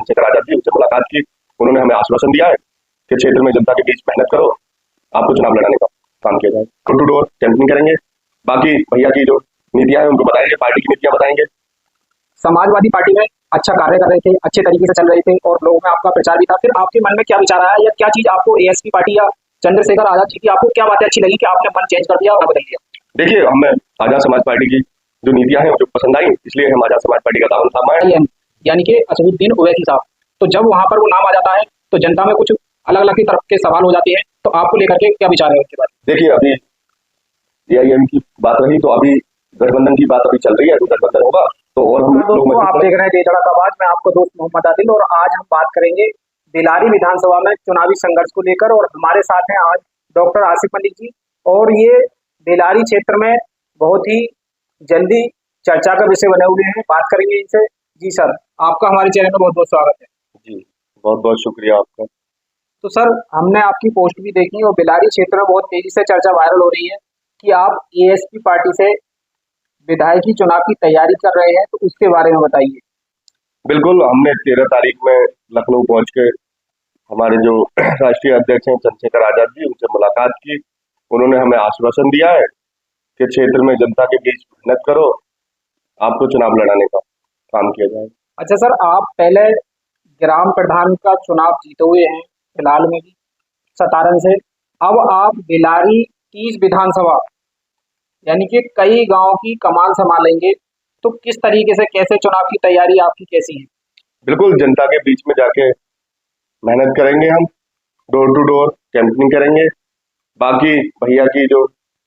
चंद्रशेखर आजाद जी, उनसे मुलाकात की। उन्होंने हमें आश्वासन दिया है कि क्षेत्र में जनता के बीच मेहनत करो, आपको चुनाव लड़ाने का काम किया जाए। डोर टू डोर कैंपिंग करेंगे। बाकी भैया की जो नीतियां हैं उनको बताएंगे, पार्टी की नीतियां बताएंगे। समाजवादी पार्टी में अच्छा कार्य कर रहे थे, अच्छे तरीके से चल रहे थे और लोगों में आपका प्रचार भी था, फिर आपके मन में क्या विचार आया या क्या चीज आपको एएसपी पार्टी या चंद्रशेखर आजाद जी की आपको क्या बातें अच्छी लगी कि आपने मन चेंज कर दिया और बदल दिया? देखिए, हमें आजाद समाज पार्टी की जो नीतियां हैं जो पसंद आई, इसलिए हम आजाद समाज पार्टी का दामन थामा। यानी कि असदुद्दीन ओवैसी साहब, तो जब वहां पर वो नाम आ जाता है तो जनता में कुछ अलग अलग की तरफ के सवाल हो जाते हैं, तो आपको लेकर के क्या विचार है उसके बाद? देखिए, अभी एआईएम की बात रही तो अभी गठबंधन की बात अभी चल रही है, तो गठबंधन होगा तो और हम दोस्तों, आप देख रहे हैं तेजड़ा का आवाज, मैं आपको दोस्त मोहम्मद आदिल, और आज हम बात करेंगे बेलारी विधानसभा में चुनावी संघर्ष को लेकर, और हमारे साथ हैं आज डॉक्टर आसिफ मलिक जी, और ये बेलारी क्षेत्र में बहुत ही जल्दी चर्चा का विषय बने हुए हैं, बात करेंगे इनसे। जी सर, आपका हमारे चैनल में बहुत बहुत स्वागत है। जी, बहुत बहुत शुक्रिया आपका। तो सर, हमने आपकी पोस्ट भी देखी और बेलारी क्षेत्र में बहुत तेजी से चर्चा वायरल हो रही है कि आप एएसपी पार्टी से विधायकी चुनाव की तैयारी कर रहे हैं, तो उसके बारे में बताइए। बिल्कुल, हमने 13 तारीख में लखनऊ पहुंच के हमारे जो राष्ट्रीय अध्यक्ष हैं चंद्रशेखर आजाद जी, उनसे मुलाकात की। उन्होंने हमें आश्वासन दिया है कि क्षेत्र में जनता के बीच मेहनत करो, आपको चुनाव लड़ाने का काम किया जाए। अच्छा सर, आप पहले ग्राम प्रधान का चुनाव जीते हुए हैं, फिलहाल में भी सतारन से। अब आप बेलारी 30 विधानसभा यानी कि कई गांव की कमान संभालेंगे, तो किस तरीके से, कैसे चुनाव की तैयारी आपकी कैसी है? बिल्कुल, जनता के बीच में जाके मेहनत करेंगे हम, डोर टू डोर कैंपिंग करेंगे। बाकी भैया की जो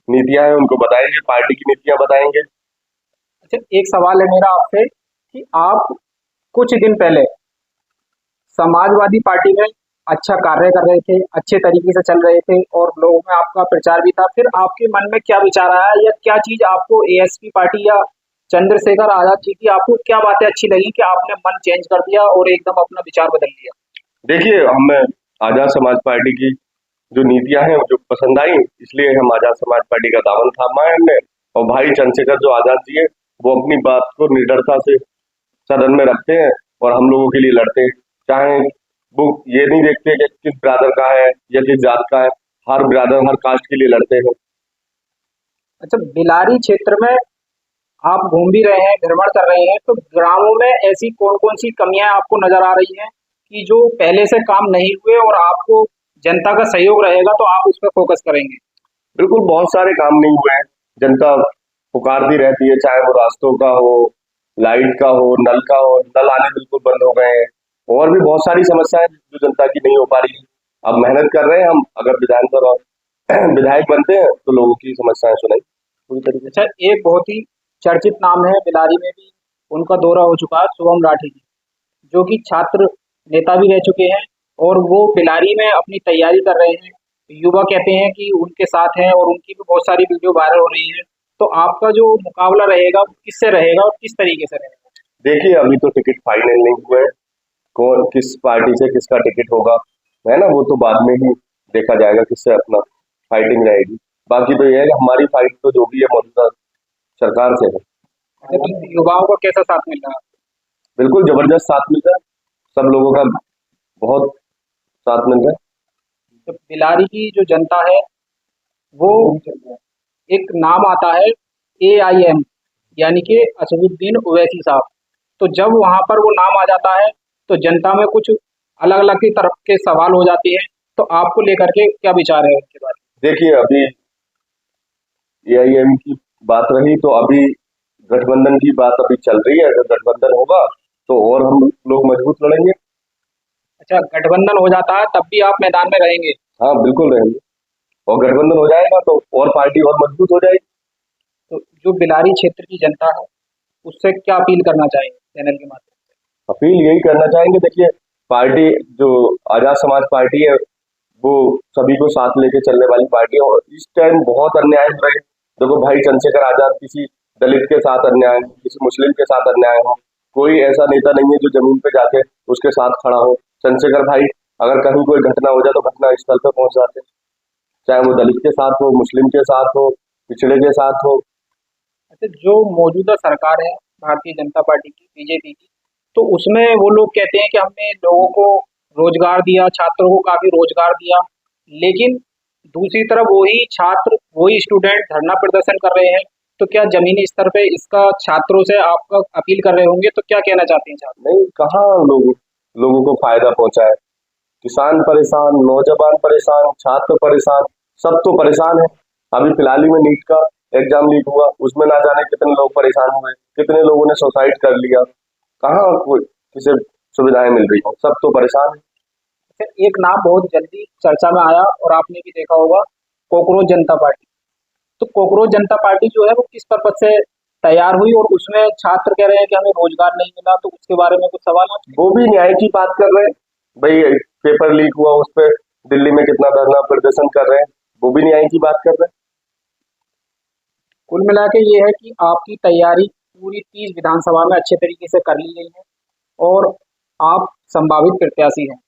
नीतियां हैं उनको बताएंगे, पार्टी की नीतियां बताएंगे। अच्छा, एक सवाल है मेरा आपसे कि आप कुछ दिन पहले समाजवादी पार्टी में अच्छा कार्य कर रहे थे, अच्छे तरीके से चल रहे थे और लोगों में आपका प्रचार भी था, फिर आपके मन में क्या विचार आया या क्या चीज आपको एएसपी पार्टी या चंद्रशेखर आजाद जी की आपको क्या बातें अच्छी लगी कि आपने मन चेंज कर दिया और एकदम अपना विचार बदल लिया? देखिए, हमें आजाद समाज पार्टी की जो नीतियां हैं जो पसंद आई, इसलिए हम आजाद समाज पार्टी का दामन थामा है हमने। और भाई चंद्रशेखर जो आजाद जी है, वो अपनी बात को निडरता से सदन में रखते हैं और हम लोगों के लिए लड़ते हैं। चाहे वो ये नहीं देखते कि किस ब्रादर का है या किस जात का है, हर ब्रादर हर कास्ट के लिए लड़ते हैं। अच्छा, बेलारी क्षेत्र में आप घूम भी रहे हैं, भ्रमण कर रहे हैं, तो ग्रामों में ऐसी कौन कौन सी कमियां आपको नजर आ रही हैं कि जो पहले से काम नहीं हुए और आपको जनता का सहयोग रहेगा तो आप उस पर फोकस करेंगे? बिल्कुल, बहुत सारे काम नहीं हुए हैं। जनता पुकारती रहती है, चाहे वो रास्तों का हो, लाइट का हो, नल का हो। नल आने बिल्कुल बंद हो गए हैं। और भी बहुत सारी समस्याएं जो जनता की नहीं हो पा रही। अब मेहनत कर रहे हैं हम, अगर विधानसभा विधायक बनते हैं तो लोगों की समस्याएं सुनाई पूरी तरीके से। अच्छा, एक बहुत ही चर्चित नाम है, बेलारी में भी उनका दौरा हो चुका है, शुभम राठी जी, जो कि छात्र नेता भी रह चुके हैं और वो बेलारी में अपनी तैयारी कर रहे हैं। युवा कहते हैं कि उनके साथ हैं और उनकी भी बहुत सारी वीडियो वायरल हो रही है, तो आपका जो मुकाबला रहेगा वो किससे रहेगा और किस तरीके से रहेगा? देखिए, अभी तो टिकट फाइनल नहीं हुए, कौन किस पार्टी से किसका टिकट होगा, है ना, वो तो बाद में ही देखा जाएगा किससे अपना फाइटिंग रहेगी। बाकी तो ये है कि हमारी फाइट तो जो भी है मौजूदा सरकार से है। लेकिन युवाओं को कैसा साथ मिल रहा है? बिल्कुल जबरदस्त साथ मिल रहा है, सब लोगों का बहुत साथ मिल रहा है। तो बेलारी की जो जनता है वो, एक नाम आता है एआईएम, यानी कि असदुद्दीन ओवैसी साहब, तो जब वहां पर वो नाम आ जाता है तो जनता में कुछ अलग अलग की तरफ के सवाल हो जाते हैं, तो आपको लेकर के क्या विचार है उसके बारे देखिए, अभी एआईएम की बात रही तो अभी गठबंधन की बात अभी चल रही है। अगर गठबंधन होगा तो और हम लोग मजबूत लड़ेंगे। में? अच्छा, गठबंधन हो जाता है तब भी आप मैदान में रहेंगे? हाँ, बिल्कुल रहेंगे। और गठबंधन हो जाएगा तो और पार्टी और मजबूत हो जाएगी। तो जो बेलारी क्षेत्र की जनता है उससे क्या अपील करना चाहेंगे चैनल के माध्यम से? अपील यही करना चाहेंगे, देखिए, पार्टी जो आजाद समाज पार्टी है वो सभी को साथ लेके चलने वाली पार्टी है। और इस टाइम बहुत अन्याय हो रहे हैं। देखो, भाई चंद्रशेखर आजाद किसी दलित के साथ अन्याय हो, किसी मुस्लिम के साथ अन्याय हो, कोई ऐसा नेता नहीं है जो जमीन पे जाके उसके साथ खड़ा हो। चंद्रशेखर भाई अगर कहीं कोई घटना हो जाए तो घटना स्थल पे पहुंच जाते हैं, चाहे वो दलित के साथ हो, मुस्लिम के साथ हो, पिछड़े के साथ हो। अच्छा, जो मौजूदा सरकार है भारतीय जनता पार्टी की, बीजेपी की, तो उसमें वो लोग कहते हैं कि हमने लोगों को रोजगार दिया, छात्रों को काफी रोजगार दिया, लेकिन दूसरी तरफ वही छात्र, वही स्टूडेंट धरना प्रदर्शन कर रहे हैं। तो क्या जमीनी स्तर पे इसका छात्रों से आपका अपील कर रहे होंगे, तो क्या कहना चाहते हैं छात्र? नहीं, कहाँ लोगों को फायदा पहुंचा है? किसान परेशान, नौजवान परेशान, छात्र परेशान, सब तो परेशान है। अभी फिलहाल ही में नीट का एग्जाम लीक हुआ, उसमें ना जाने कितने लोग परेशान हुए, कितने लोगों ने सुसाइड कर लिया। कहाँ कोई किसे सुविधाएं मिल रही हो? सब तो परेशान है। फिर एक नाम बहुत जल्दी चर्चा में आया और आपने भी देखा होगा, कॉकरोच जनता पार्टी। तो कॉकरोच जनता पार्टी जो है वो किस पर्पज से तैयार हुई, और उसमें छात्र कह रहे हैं कि हमें रोजगार नहीं मिला, तो उसके बारे में कुछ सवाल आपके? वो भी न्याय की बात कर रहे हैं। भाई पेपर लीक हुआ, उस पर दिल्ली में कितना धरना प्रदर्शन कर रहे हैं, वो भी न्याय की बात कर रहे हैं। कुल मिला के ये है कि आपकी तैयारी पूरी 30 विधानसभा में अच्छे तरीके से कर ली गई है और आप संभावित प्रत्याशी हैं।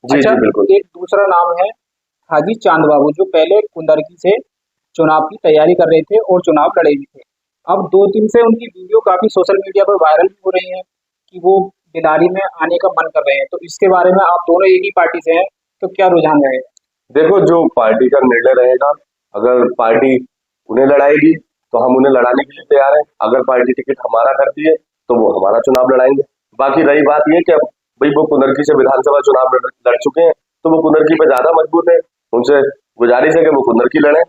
जी अच्छा, जी बिल्कुल। एक दूसरा नाम है हाजी चांद बाबू, जो पहले कुंदरकी से चुनाव की तैयारी कर रहे थे और चुनाव लड़े भी थे। अब 2 दिन से उनकी वीडियो काफी सोशल मीडिया पर वायरल भी हो रही है कि वो बिलारी में आने का मन कर रहे हैं। तो इसके बारे में, आप दोनों एक ही पार्टी से हैं, तो क्या रुझान रहेगा? देखो, जो पार्टी का निर्णय रहेगा, अगर पार्टी उन्हें लड़ाएगी तो हम उन्हें लड़ाने के लिए तैयार हैं। अगर पार्टी टिकट हमारा करती है तो वो हमारा चुनाव लड़ाएंगे। बाकी रही बात ये कि अब भाई वो कुंदरकी से विधानसभा चुनाव लड़ चुके हैं, तो वो कुंदरकी पे ज्यादा मजबूत है। उनसे गुजारिश है कि वो कुंदरकी लड़े,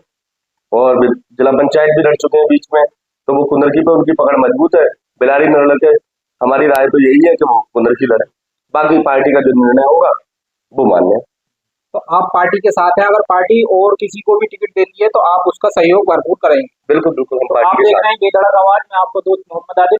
और जिला पंचायत भी लड़ चुके हैं बीच में, तो वो कुंदरकी पे उनकी पकड़ मजबूत है। बिलारी न लड़के, हमारी राय तो यही है कि वो कुंदरकी लड़े। बाकी पार्टी का जो निर्णय होगा वो मान्य है। तो आप पार्टी के साथ हैं, अगर पार्टी और किसी को भी टिकट देती है तो आप उसका सहयोग भरपूर करेंगे? बिल्कुल बिल्कुल, हम तो पार्टी आप के देख साथ। रहे हैं बेधड़क आवाज में, आपको दोस्त मोहम्मद आदिल।